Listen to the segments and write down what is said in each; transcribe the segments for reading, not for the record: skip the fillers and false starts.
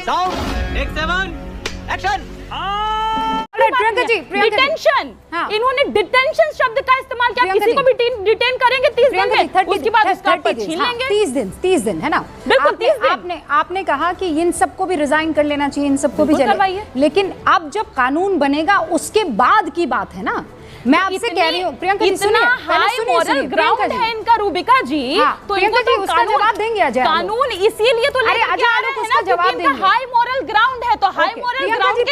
Sound take 7 action. Priyanka ji, detention, हाँ। इन्होंने detention शब्द का इस्तेमाल किया। किसी को भी डिटेन करेंगे 30 दिन में, उसके बाद उसका पद छीन लेंगे। 30 दिन है ना, बिल्कुल 30 दिन। आपने कहा कि इन सबको भी रिजाइन कर लेना चाहिए, इन सबको भी करवाइए। लेकिन अब जब कानून बनेगा उसके बाद की बात है ना। मैं आपसे कह रही हूँ प्रियंका जी, सुनिए, हाई मॉरल ग्राउंड है इनका रूबिका जी, तो इनको तो उसका जवाब देंगे अजय कानून इसीलिए तो अरे अजय आलोक उसका जवाब देंगे। हाई मॉरल ग्राउंड है तो हाई मॉरल ग्राउंड के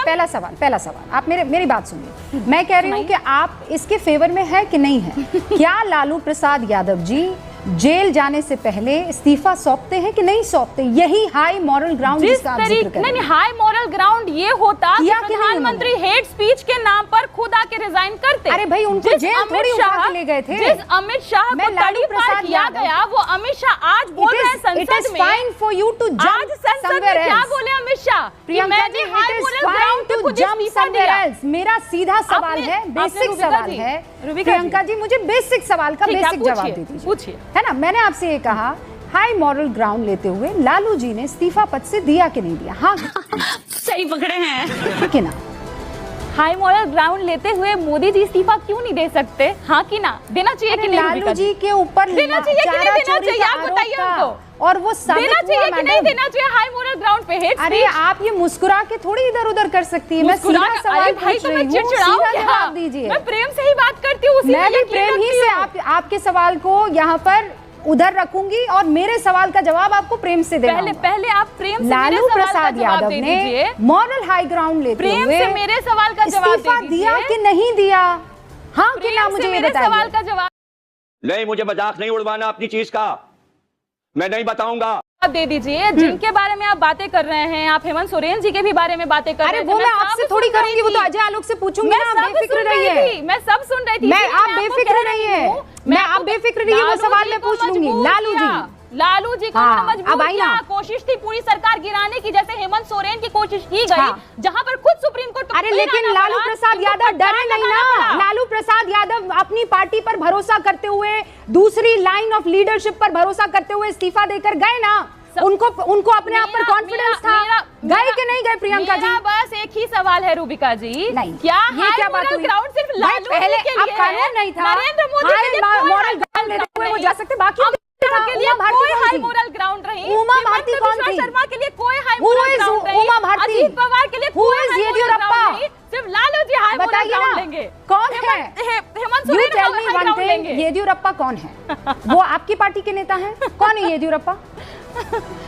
पहला सवाल आप मेरी बात सुनिए। मैं कह रही हूँ कि आप इसके फेवर में है कि नहीं है? क्या लालू प्रसाद यादव जी जेल जाने से पहले इस्तीफा सौंपते हैं कि नहीं सौंपते? यही हाई मॉरल ग्राउंड जिसका आप जिक्र कर रहे हैं। नहीं, हाई मॉरल ग्राउंड ये होता कि प्रधानमंत्री हेट स्पीच के नाम पर खुद आके रिजाइन करते। अरे भाई उनको जेल थोड़ी उठा के ले गए थे। जिस अमित शाह को तड़ीपार किया गया, वो अमित शाह आज बोल रहे हैं संसद में। Fine for you to jump आज संसद में क्या बोले Amit Shah? Priyanka ji, it is fine to jump somewhere else. मेरा सीधा सवाल है, बेसिक सवाल है प्रियंका जी, मुझे बेसिक सवाल का बेसिक जवाब दे दीजिए, पूछिए। है ना, मैंने आपसे ये कहा हाई मॉरल ग्राउंड लेते हुए लालू जी ने इस्तीफा पद से दिया कि नहीं दिया? हाँ सही पकड़े हैं कि ना? हाई मॉरल ग्राउंड लेते हुए मोदी जी इस्तीफा क्यों नहीं दे सकते? हाँ कि ना? देना चाहिए कि नहीं? लालू जी के ऊपर देना चाहिए कि नहीं देना चाहिए? आप बताइए हमको। और वो देना चाहिए कि नहीं देना चाहिए हाई मॉरल ग्राउंड पे हेट? अरे आप ये मुस्कुरा के थोड़ी इधर उधर कर सकती है। मैं सीधा सवाल पूछ रही हूँ, सीधा जवाब दीजिए। मैं प्रेम से ही बात करती हूँ, मैं भी प्रेम ही से आपके सवाल को यहाँ पर उधर रखूंगी और मेरे सवाल का जवाब आपको प्रेम से देना। पहले आप प्रेम से लालू प्रसाद यादव ने मॉरल हाई ग्राउंड लेते हुए प्रेम से मेरे सवाल का जवाब इस्तीफा दिया कि नहीं दिया? हाँ कि ना? मुझे ये बताइए। सवाल का जवाब नहीं, मुझे मजाक नहीं उड़वाना अपनी चीज का, मैं नहीं बताऊंगा। दे दीजिए। जिनके बारे में आप बातें कर रहे हैं, आप हेमंत सोरेन जी के भी बारे में बातें कर रहे हैं। अरे वो मैं आपसे थोड़ी करूंगी, वो तो अजय आलोक से पूछूंगी ना। आप बेफिक्र रहिए, मैं सब सुन रही थी। आप बेफिक्र रहिए, मैं आप बेफिक्र रहिए, वो सवाल मैं पूछ लूंगी। लालू जी को मजबूर किया, कोशिश थी पूरी सरकार गिराने की, जैसे हेमंत सोरेन की कोशिश की गई, जहां पर खुद सुप्रीम कोर्ट। अरे लेकिन लालू प्रसाद यादव डरे नहीं ना। लालू प्रसाद यादव अपनी पार्टी पर भरोसा करते हुए, दूसरी लाइन ऑफ लीडरशिप पर भरोसा करते हुए इस्तीफा देकर गए ना। उनको अपने आप पर कॉन्फिडेंस था। गए कि नहीं गए प्रियंका जी? बस एक ही सवाल है रूबिका जी, नहीं क्या बात हुई? ग्राउंड सिर्फ लालू पहले के लिए अब कानून नहीं था, नरेंद्र मोदी के लिए मॉरल ग्राउंड लेते हुए वो जा सकते, बाकी के लिए कोई हाई मोरल ग्राउंड नहीं। उमा भारती कौन थी? शर्मा के लिए कोई हाई मोरल ग्राउंड नहीं। उमा भारती, अजीत पवार के लिए कोई हाई मोरल ग्राउंड नहीं। सिर्फ Lalu ji high moral ground लेंगे। कौन है? हेमंत सोरेन हाई ग्राउंड लेंगे। येदियुरप्पा कौन है? वो आपकी पार्टी के नेता हैं? कौन है येदियुरप्पा?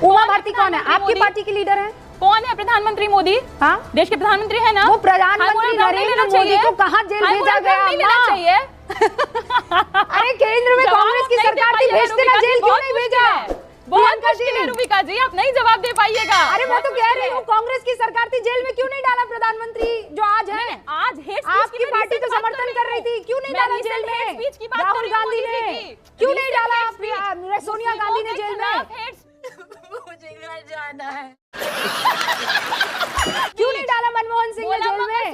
उमा भारती कौन है? आपकी पार्टी की लीडर है? कौन है? प्रधानमंत्री मोदी। हाँ, देश के प्रधानमंत्री है ना। वो प्रधानमंत्री नरेंद्र मोदी को कहाँ जेल भेजा गया? नहीं लेना चाहिए। अरे केंद्र में कांग्रेस की सरकार थी, भेजते ना जेल, क्यों नहीं भेजा? बहुत मुश्किल है रूबिका जी, आप नहीं जवाब दे पाइएगा। अरे मैं तो कह रही हूँ कांग्रेस की सरकार थी, जेल में क्यों नहीं डाला प्रधानमंत्री जो आज है? आज आपकी पार्टी तो समर्थन कर रही थी, क्यों नहीं डाला जेल में? राहुल गांधी ने क्यों नहीं डाला? सोनिया गांधी ने जेल में मुझे घर जाना है। क्यों नहीं डाला मनमोहन सिंह ने जेल में?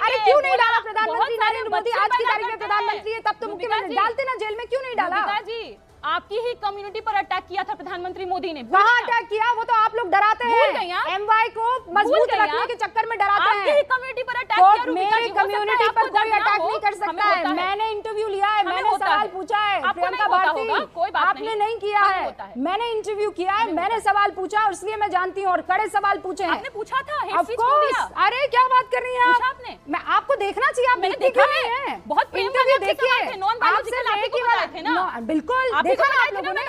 अरे क्यों नहीं डाला प्रधानमंत्री नरेंद्र मोदी? आज की तारीख में प्रधानमंत्री है, तब तो मुख्यमंत्री डालते ना जेल में, क्यों नहीं डाला? जी आपकी ही कम्युनिटी पर अटैक किया था प्रधानमंत्री मोदी ने। कहाँ अटैक किया? वो तो आप लोग डराते हैं, एमवाई को मजबूत रखने के चक्कर में डराते हैं। आपकी ही कम्युनिटी पर अटैक किया। मेरी कम्युनिटी पर कोई अटैक नहीं कर सकता है। मैंने इंटरव्यू लिया है, मैंने सवाल पूछा है। प्रियंका भारती, आपने नहीं किया है, मैंने इंटरव्यू किया है, मैंने सवाल पूछा और इसलिए मैं जानती हूँ, और कड़े सवाल पूछे हैं। आपने पूछा था? अरे क्या बात कर रही हैं आप? मैं आपको देखना चाहिए, आप देखते क्यों नहीं है? बहुत इंटरव्यू देखिए, बिल्कुल देखा ना आप लोगों ने।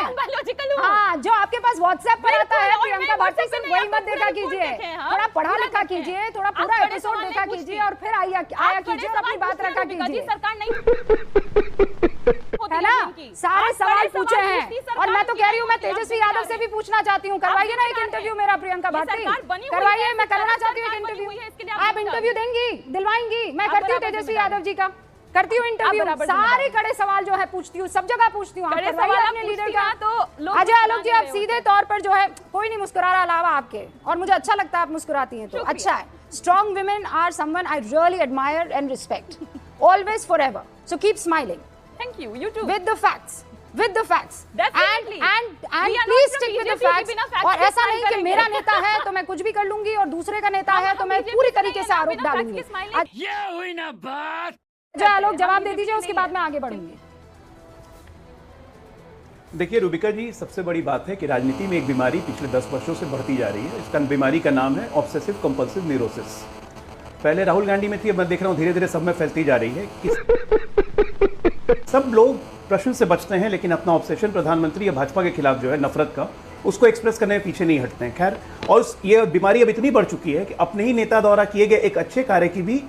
हाँ, जो आपके पास व्हाट्सएप पर आता है प्रियंका भारती से वही मत देखा कीजिए। थोड़ा पढ़ा लिखा कीजिए, थोड़ा पूरा एपिसोड देखा कीजिए और फिर आया कीजिए और अपनी बात रखा कीजिए, है ना? सारे सवाल पूछे हैं और मैं तो कह रही हूँ, मैं तेजस्वी यादव से भी पूछना चाहती हूँ, करवाइए ना एक इंटरव्यू मेरा प्रियंका भारती, करवाइए। मैं करना चाहती हूँ एक इंटरव्यू। आप इंटरव्यू देंगी, दिलवाएंगी? मैं करती हूँ तेजस्वी यादव जी का, करती हूँ इंटरव्यू, सारे कड़े सवाल जो है पूछती हूँ, सब जगह पूछती हूँ। अपने लीडर का तो अजय आलोक जी, आप सीधे तौर पर जो है कोई नहीं मुस्कुरा रहा अलावा आपके, और मुझे अच्छा लगता है आप मुस्कुराती हैं तो अच्छा है। Strong women are someone I really admire and respect, always forever, so keep smiling. Thank you, you too, with the facts, with the facts Definitely. and We are not please from stick with the BJP, facts. बिना facts और के ऐसा smile नहीं कि करेंगे। मेरा नेता है तो मैं कुछ भी कर लूंगी और दूसरे का नेता है तो मैं BJP पूरी से तरीके नहीं से है, आरोप बिना facts डालूंगी। के smile नहीं- ये हुई ना बात। जय आलोक जवाब दे BJP दीजिए, से उसके नहीं बाद है। मैं आगे बढ़ूंगी। देखिए रूबिका जी, सबसे बड़ी बात है कि राजनीति में एक बीमारी पिछले 10 वर्षों से बढ़ती जा रही है। इसका बीमारी का नाम है ऑब्सेसिव कंपल्सिव न्यूरोसिस। पहले राहुल गांधी में थी, अब मैं देख रहा हूँ धीरे धीरे सब में फैलती जा रही है कि सब लोग प्रश्न से बचते हैं लेकिन अपना ऑब्सेशन प्रधानमंत्री या भाजपा के खिलाफ जो है नफरत का, उसको एक्सप्रेस करने में पीछे नहीं हटते हैं। खैर, और ये बीमारी अब इतनी बढ़ चुकी है कि अपने ही नेता द्वारा किए गए एक अच्छे कार्य की भी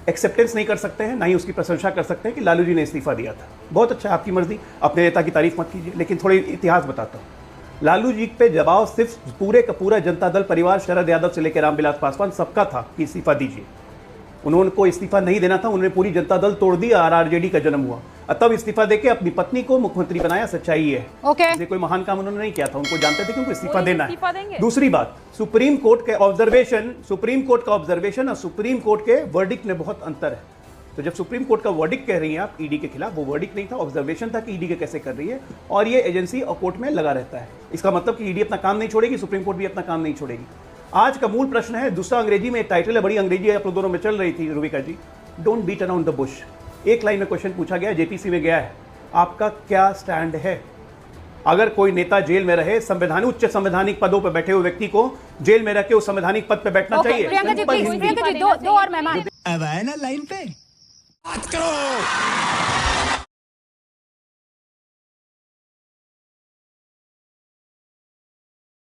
एक्सेप्टेंस नहीं कर सकते हैं, ना ही उसकी प्रशंसा कर सकते हैं कि लालू जी ने इस्तीफा दिया था। बहुत अच्छा, आपकी मर्जी, अपने नेता की तारीफ मत कीजिए, लेकिन थोड़ी इतिहास बताता हूँ। लालू जी पे दबाव सिर्फ पूरे का पूरा जनता दल परिवार, शरद यादव से लेकर रामविलास पासवान सबका था कि इस्तीफा दीजिए। उन्होंने को इस्तीफा नहीं देना था, उन्होंने पूरी जनता दल तोड़ दी और आरजेडी का जन्म हुआ। तब इस्तीफा देके अपनी पत्नी को मुख्यमंत्री बनाया, सच्चाई है। ओके। ऐसे कोई महान काम उन्होंने नहीं किया था, उनको जानते थे कि उनको इस्तीफा वो देना इस्तीफा है। देंगे। दूसरी बात, सुप्रीम कोर्ट का ऑब्जर्वेशन और सुप्रीम कोर्ट के वर्डिक्ट में बहुत अंतर है। तो जब सुप्रीम कोर्ट का वर्डिक्ट कह रही हैं आप ईडी के खिलाफ, वो वर्डिक्ट नहीं था, ऑब्जर्वेशन था कि ईडी के कैसे कर रही है, और ये एजेंसी और कोर्ट में लगा रहता है। इसका मतलब कि ईडी अपना काम नहीं छोड़ेगी, सुप्रीम कोर्ट भी अपना काम नहीं छोड़ेगी। आज का मूल प्रश्न है, दूसरा अंग्रेजी में एक टाइटल है, बड़ी अंग्रेजी आप लोग दोनों में चल रही थी Rubika ji, don't beat around the bush. एक लाइन में क्वेश्चन पूछा गया, जेपीसी में गया है, आपका क्या स्टैंड है? अगर कोई नेता जेल में रहे, उच्च संवैधानिक पदों पर बैठे हुए व्यक्ति को जेल में रह के उस संवैधानिक पद पर बैठना ओके, चाहिए। Priyanka ji simple please, Hindi. प्रियंका जी दो और मेहमान। अब आए ना लाइन पे बात करो।